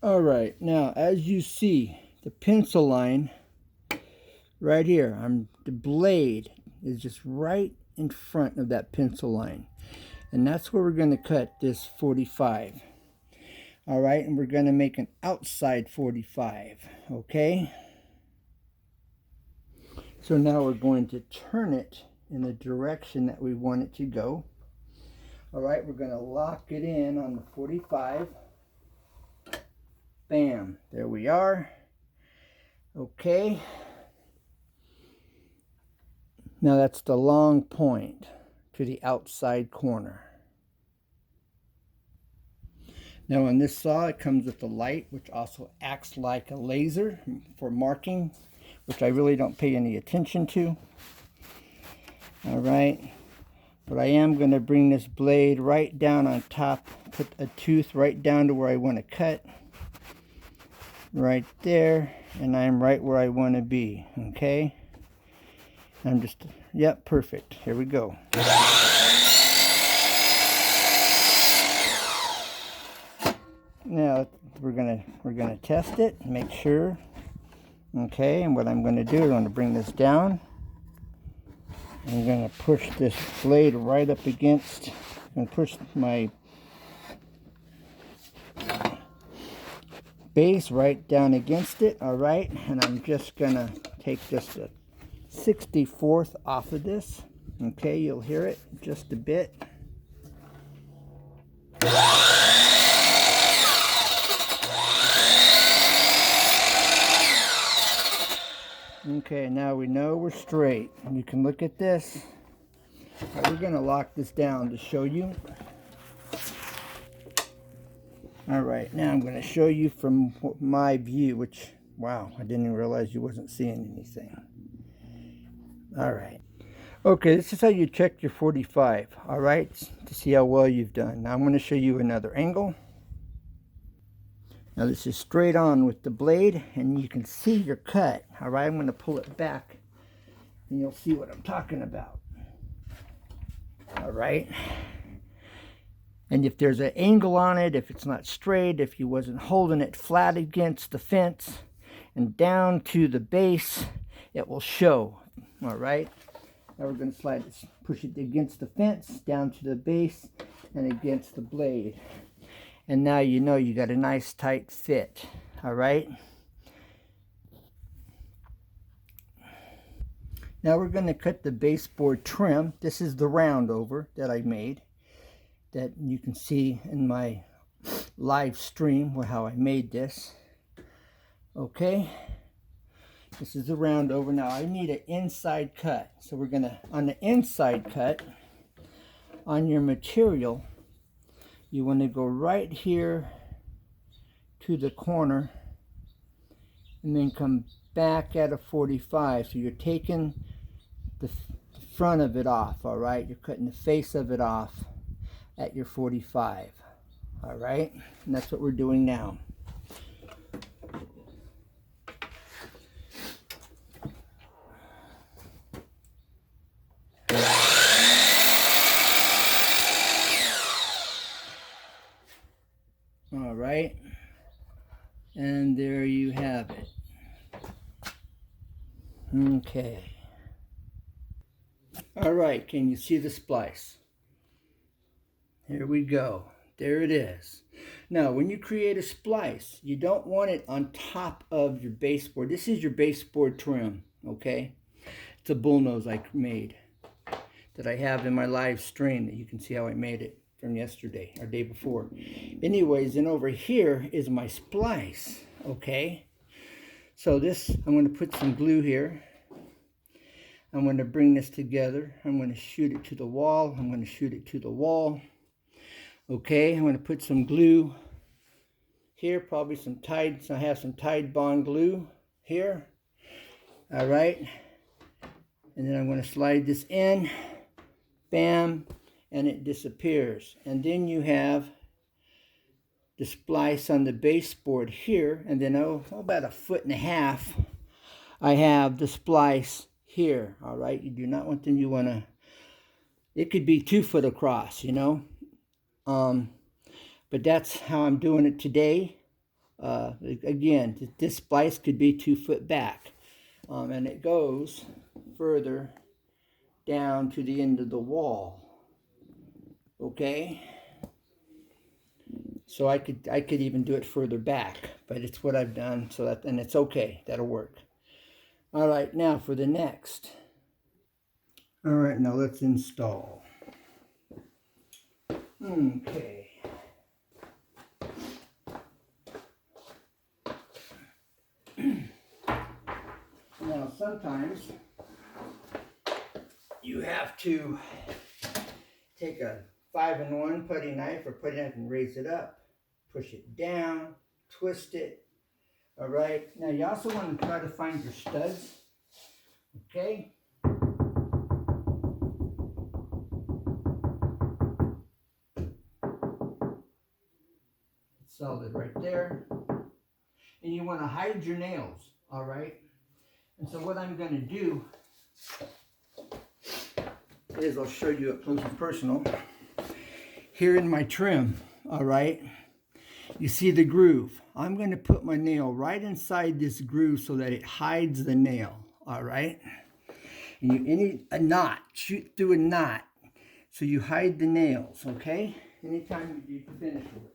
All right, now as you see, the pencil line right here, the blade is just right in front of that pencil line. And that's where we're going to cut this 45. All right, and we're going to make an outside 45, okay? So now we're going to turn it in the direction that we want it to go. All right, we're going to lock it in on the 45. Bam, there we are. Okay. Now that's the long point to the outside corner. Now on this saw, it comes with a light, which also acts like a laser for marking, which I really don't pay any attention to. All right. But I am going to bring this blade right down on top, put a tooth right down to where I want to cut. Right there, and I'm right where I want to be, okay? I'm just, yep, perfect. Here we go. Now we're gonna test it, make sure. Okay, and what I'm gonna do is I'm gonna bring this down. I'm gonna push this blade right up against, I'm gonna push my base right down against it, all right? And I'm just gonna take just a 64th off of this. Okay, you'll hear it just a bit. Okay, now we know we're straight. You can look at this. Right, we're gonna lock this down to show you. All right, now I'm gonna show you from my view, which, wow, I didn't even realize you wasn't seeing anything. All right. Okay, this is how you check your 45, all right, to see how well you've done. Now I'm gonna show you another angle. Now this is straight on with the blade, and you can see your cut. All right, I'm going to pull it back, and you'll see what I'm talking about. All right. And if there's an angle on it, if it's not straight, if you wasn't holding it flat against the fence and down to the base, it will show. All right. Now we're going to slide this, push it against the fence, down to the base, and against the blade. And now you know you got a nice tight fit, all right? Now we're going to cut the baseboard trim. This is the round over that I made that you can see in my live stream how I made this. Okay, this is the round over. Now I need an inside cut. So we're going to, on the inside cut, on your material, you want to go right here to the corner and then come back at a 45. So you're taking the front of it off, all right? You're cutting the face of it off at your 45, all right? And that's what we're doing now. All right, and there you have it. Okay. All right, can you see the splice? Here we go. There it is. Now, when you create a splice, you don't want it on top of your baseboard. This is your baseboard trim, okay? It's a bullnose I made that I have in my live stream that you can see how I made it from yesterday or day before. Anyways, and over here is my splice, okay? So this, I'm going to put some glue here. I'm going to bring this together. I'm going to shoot it to the wall. I'm going to shoot it to the wall. Okay, I'm going to put some glue here, probably some Tide. So I have some Tide Bond glue here. All right, and then I'm going to slide this in. Bam, and it disappears. And then you have the splice on the baseboard here, and then about 1.5 feet, I have the splice here. All right, you do not want them. You want to. It could be 2 foot across, you know. But that's how I'm doing it today. Again, this splice could be 2 foot back, and it goes further down to the end of the wall. Okay, so I could even do it further back, but it's what I've done, so that, and it's okay, that'll work. All right, now for the next. All right, now let's install. Okay. Now sometimes you have to take a 5-in-1 putty knife or putty knife and raise it up, push it down, twist it. All right, now you also want to try to find your studs. Okay. It's solid right there. And you want to hide your nails, all right? And so what I'm going to do is I'll show you up close and personal. Here in my trim, all right, you see the groove. I'm going to put my nail right inside this groove so that it hides the nail, all right? And you, a knot, shoot through a knot so you hide the nails, okay? Anytime you finish with it.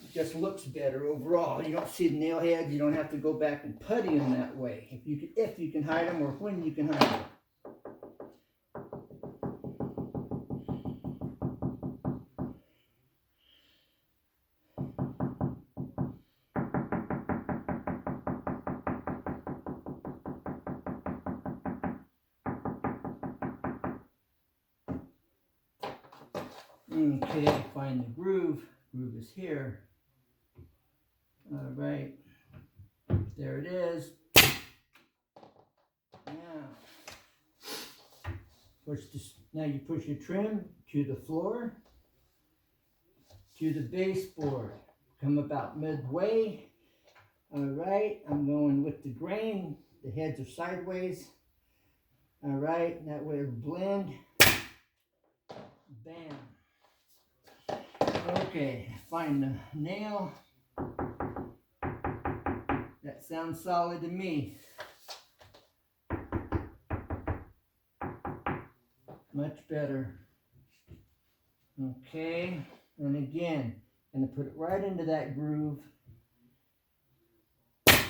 It just looks better overall. You don't see the nail heads. You don't have to go back and putty them that way. If you can hide them, or when you can hide them. Okay, find the groove. Groove is here. All right, there it is. Now, now you push your trim to the floor, to the baseboard. Come about midway. All right, I'm going with the grain. The heads are sideways. All right, that way it'll blend. Bam. Okay, find the nail. That sounds solid to me. Much better. Okay, and again, I'm going to put it right into that groove. Bam.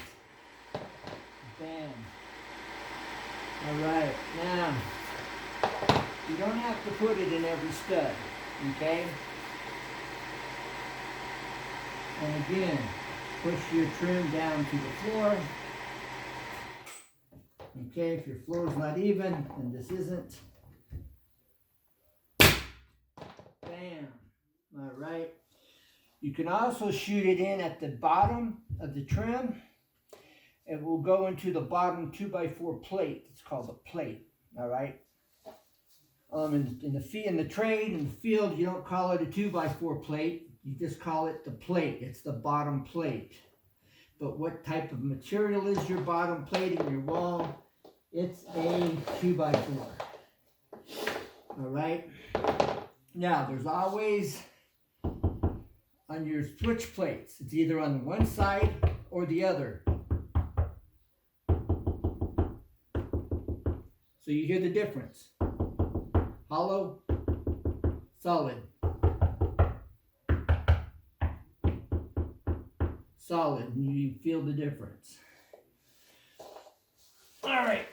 All right, now, you don't have to put it in every stud, okay? And again, push your trim down to the floor. Okay, if your floor is not even, and this isn't. Bam. All right. You can also shoot it in at the bottom of the trim. It will go into the bottom 2x4 plate. It's called a plate. All right. In the trade, in the field, you don't call it a 2x4 plate. You just call it the plate. It's the bottom plate. But what type of material is your bottom plate in your wall? It's a 2x4. All right. Now, there's always on your switch plates, it's either on one side or the other. So you hear the difference. Hollow, solid. Solid, and you feel the difference. All right.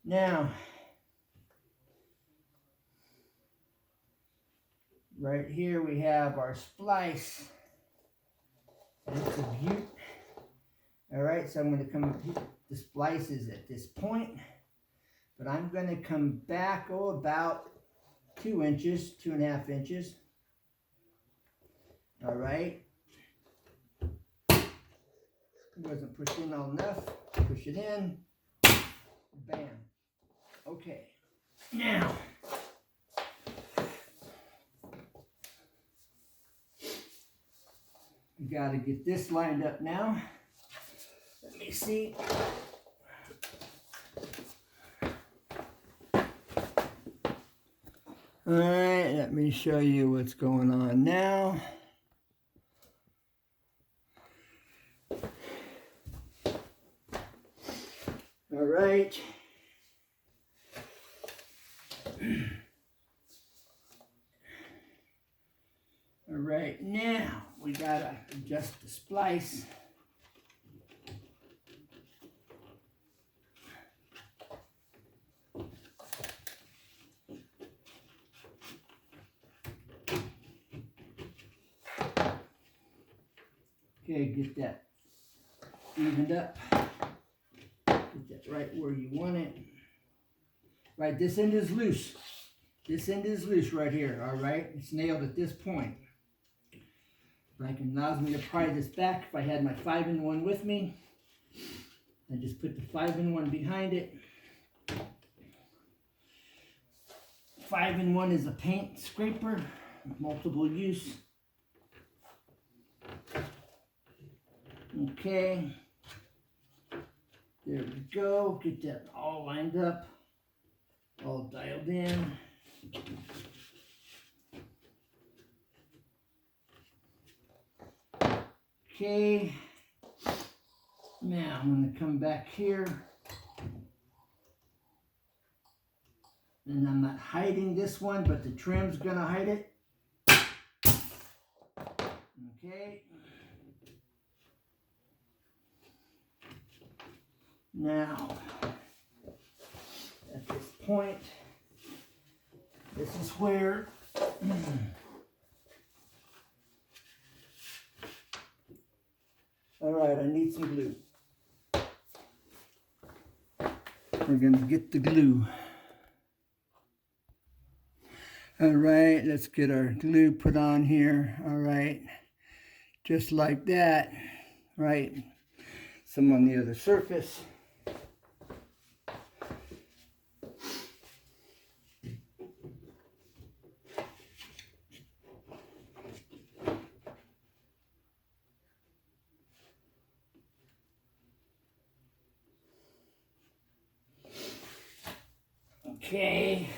Now, right here we have our splice. It's a butte. All right, so I'm going to come up here. The splice is at this point, but I'm going to come back, about 2 inches, 2.5 inches. All right. It wasn't pushed in all enough. Push it in. Bam. Okay. Now, you got to get this lined up now. Let me see. All right, let me show you what's going on now. All right. All right, now we gotta adjust the splice. Okay, get that evened up. Get that right where you want it. Right, this end is loose. This end is loose right here, all right? It's nailed at this point. If I can allows me to pry this back, if I had my 5-in-1 with me, I just put the 5-in-1 behind it. 5-in-1 is a paint scraper, multiple use. Okay, there we go. Get that all lined up, all dialed in. Okay, now I'm going to come back here, and I'm not hiding this one, but the trim's going to hide it. Okay. Now, at this point, this is where all right, I need some glue. We're going to get the glue. All right, let's get our glue put on here. All right, just like that, right? Some on the other surface. Okay.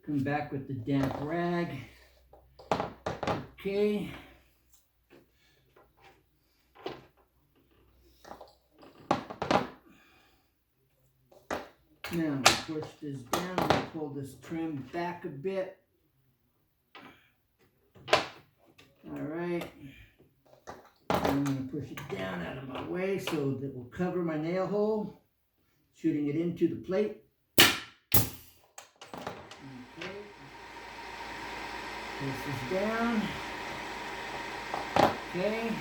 Come back with the damp rag. Okay. Now push this down and pull this trim back a bit. All right. I'm going to push it down out of my way so that will cover my nail hole, shooting it into the plate. Okay. Push this down. Okay.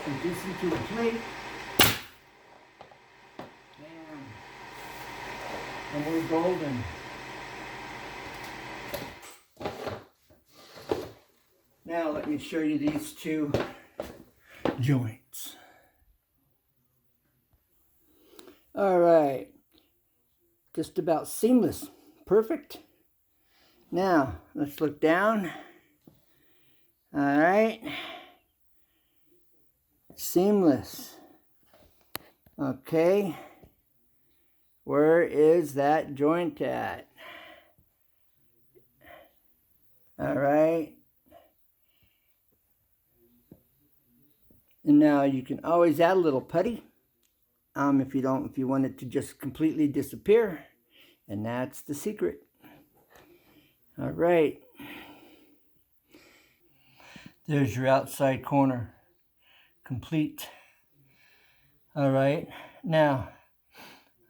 Shoot this into the plate. Bam. And we're golden. Now let me show you these two joints. All right, just about seamless, perfect. Now let's look down. All right, seamless. Okay, where is that joint at? All right. And now you can always add a little putty if you want it to just completely disappear. And that's the secret. All right. There's your outside corner, complete. All right. Now,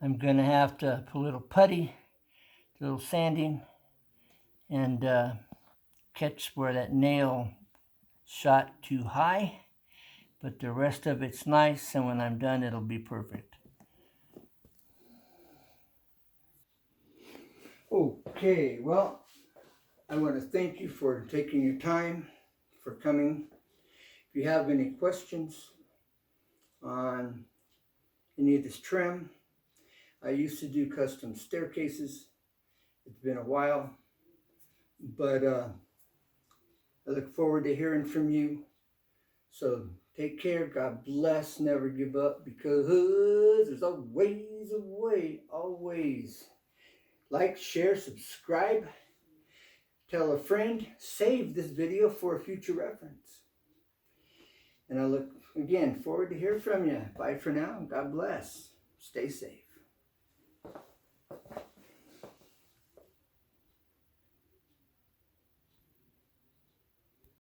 I'm going to have to put a little putty, a little sanding, and catch where that nail shot too high. But the rest of it's nice, and when I'm done, it'll be perfect. Okay, well, I want to thank you for taking your time, for coming. If you have any questions on any of this trim, I used to do custom staircases. It's been a while, but I look forward to hearing from you. So take care, God bless, never give up, because there's always a way, always. Like, share, subscribe, tell a friend, save this video for future reference. And I look, again, forward to hear from you. Bye for now. God bless. Stay safe.